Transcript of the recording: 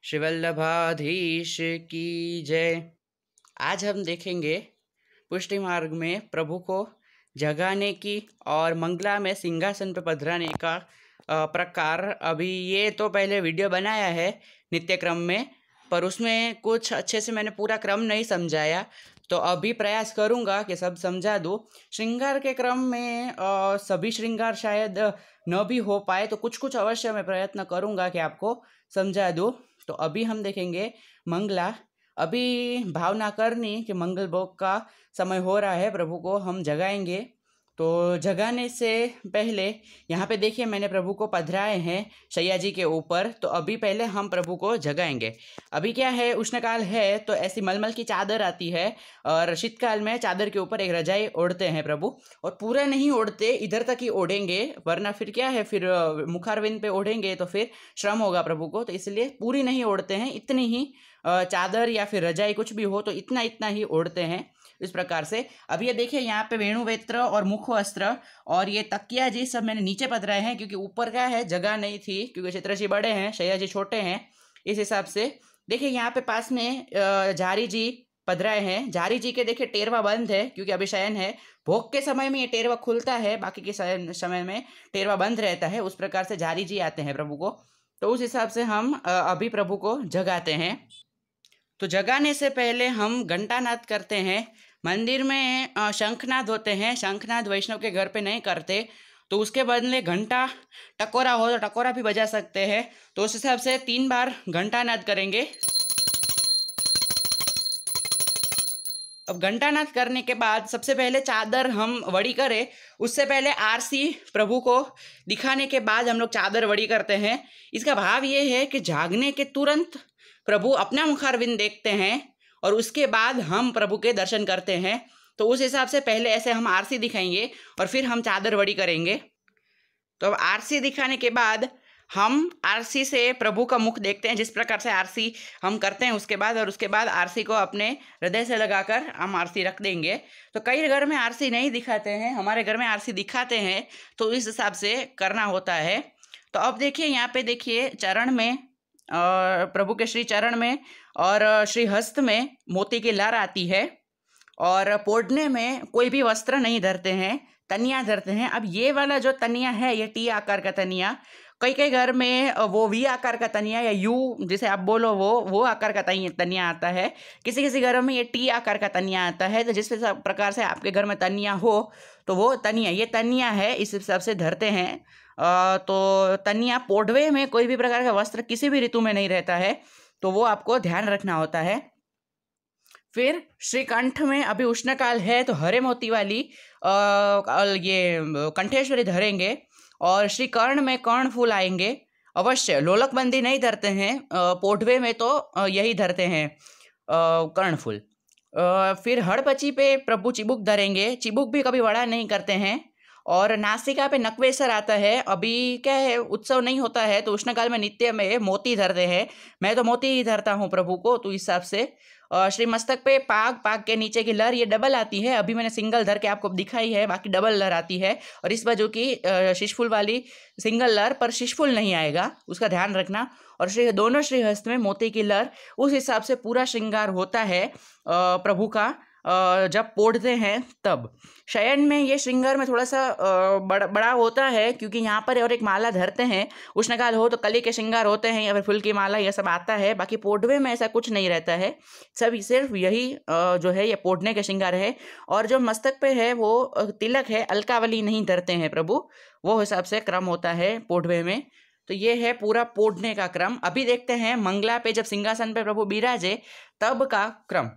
श्री वल्लभाधीश की जय। आज हम देखेंगे पुष्टि मार्ग में प्रभु को जगाने की और मंगला में सिंहासन पर पधराने का प्रकार। अभी ये तो पहले वीडियो बनाया है नित्य क्रम में, पर उसमें कुछ अच्छे से मैंने पूरा क्रम नहीं समझाया, तो अभी प्रयास करूँगा कि सब समझा दूँ। श्रृंगार के क्रम में सभी श्रृंगार शायद न भी हो पाए, तो कुछ कुछ अवश्य मैं प्रयत्न करूँगा कि आपको समझा दूँ। तो अभी हम देखेंगे मंगला। अभी भावना करनी कि मंगल भोग का समय हो रहा है, प्रभु को हम जगाएंगे। तो जगाने से पहले यहाँ पे देखिए मैंने प्रभु को पधराए हैं शैया जी के ऊपर। तो अभी पहले हम प्रभु को जगाएंगे। अभी क्या है, उष्णकाल है तो ऐसी मलमल की चादर आती है, और शीतकाल में चादर के ऊपर एक रजाई ओढ़ते हैं प्रभु, और पूरा नहीं ओढ़ते, इधर तक ही ओढ़ेंगे, वरना फिर क्या है, फिर मुखारविंद पे ओढ़ेंगे तो फिर श्रम होगा प्रभु को, तो इसलिए पूरी नहीं ओढ़ते हैं। इतनी ही चादर या फिर रजाई कुछ भी हो तो इतना इतना ही ओढ़ते हैं, इस प्रकार से। अब ये देखिए यहाँ पे वेणुवेत्र और मुख वस्त्र और ये तकिया जी सब मैंने नीचे पधराए हैं, क्योंकि ऊपर क्या है जगह नहीं थी, क्योंकि चित्र जी बड़े हैं, शैया जी छोटे हैं, इस हिसाब से। देखिए यहाँ पे पास में झारी जी पधराए हैं। झारी जी के देखिए टेरवा बंद है, क्योंकि अभी शयन है। भोग के समय में ये टेरवा खुलता है, बाकी के समय में टेरवा बंद रहता है। उस प्रकार से झारी जी आते हैं प्रभु को, तो उस हिसाब से हम अभी प्रभु को जगाते हैं। तो जगाने से पहले हम घंटानाद करते हैं। मंदिर में शंखनाद होते हैं। शंखनाद वैष्णव के घर पे नहीं करते, तो उसके बदले घंटा टकोरा हो तो टकोरा भी बजा सकते हैं। तो उस हिसाब से 3 बार घंटानाद करेंगे। अब घंटानाद करने के बाद सबसे पहले चादर हम वड़ी करें, उससे पहले आरसी प्रभु को दिखाने के बाद हम लोग चादर वड़ी करते हैं। इसका भाव ये है कि जागने के तुरंत प्रभु अपना मुखारविंद देखते हैं और उसके बाद हम प्रभु के दर्शन करते हैं। तो उस हिसाब से पहले ऐसे हम आरसी दिखाएंगे और फिर हम चादर वड़ी करेंगे। तो अब आरसी दिखाने के बाद हम आरसी से प्रभु का मुख देखते हैं, जिस प्रकार से आरसी हम करते हैं उसके बाद, और उसके बाद आरसी को अपने हृदय से लगाकर हम आरसी रख देंगे। तो कई घर में आरसी नहीं दिखाते हैं, हमारे घर में आरसी दिखाते हैं, तो इस हिसाब से करना होता है। तो अब देखिए यहाँ पे देखिए चरण में प्रभु के श्री चरण में और श्री हस्त में मोती की लहर आती है, और पोढ़ने में कोई भी वस्त्र नहीं धरते हैं, तनिया धरते हैं। अब ये वाला जो तनिया है, ये टी आकार का तनिया, कई कई घर में वो वी आकार का तनिया या यू जिसे आप बोलो वो आकार का तनिया आता है। किसी किसी घरों में ये टी आकार का तनिया आता है। तो जिस प्रकार से आपके घर में तनिया हो तो वो तनिया, ये तनिया है, इस हिसाब से धरते हैं। तो तनिया पोढ़वे में कोई भी प्रकार का वस्त्र किसी भी ऋतु में नहीं रहता है, तो वो आपको ध्यान रखना होता है। फिर श्रीकंठ में अभी उष्णकाल है तो हरे मोती वाली ये कंठेश्वरी धरेंगे, और श्री कर्ण में कर्ण फूल आएंगे अवश्य। लोलकबंदी नहीं धरते हैं, पोढ़वे में तो यही धरते हैं कर्ण फूल। फिर हड़पची पे प्रभु चिबुक धरेंगे। चिबुक भी कभी बड़ा नहीं करते हैं। और नासिका पे नकवेसर आता है। अभी क्या है, उत्सव नहीं होता है, तो उष्णकाल में नित्य में मोती धरते हैं। मैं तो मोती ही धरता हूँ प्रभु को, तो इस हिसाब से। श्री मस्तक पे पाग के नीचे की लहर ये डबल आती है। अभी मैंने सिंगल धर के आपको दिखाई है, बाकी डबल लहर आती है। और इस बाजू की शिशफुल वाली सिंगल लहर पर शिशफुल नहीं आएगा, उसका ध्यान रखना। और दोनों श्री हस्त में मोती की लहर, उस हिसाब से पूरा श्रृंगार होता है प्रभु का जब पोढ़ते हैं तब। शयन में ये श्रृंगार में थोड़ा सा बड़ा होता है, क्योंकि यहाँ पर और एक माला धरते हैं। उष्णकाल हो तो कली के श्रृंगार होते हैं या फिर फूल की माला, यह सब आता है। बाकी पोढ़वे में ऐसा कुछ नहीं रहता है, सब सिर्फ यही जो है ये पोढ़ने के श्रृंगार है। और जो मस्तक पे है वो तिलक है, अलकावली नहीं धरते हैं प्रभु, वो हिसाब से क्रम होता है पोढ़वे में। तो ये है पूरा पोढ़ने का क्रम। अभी देखते हैं मंगला पे जब सिंहासन पे प्रभु बिराजे तब का क्रम।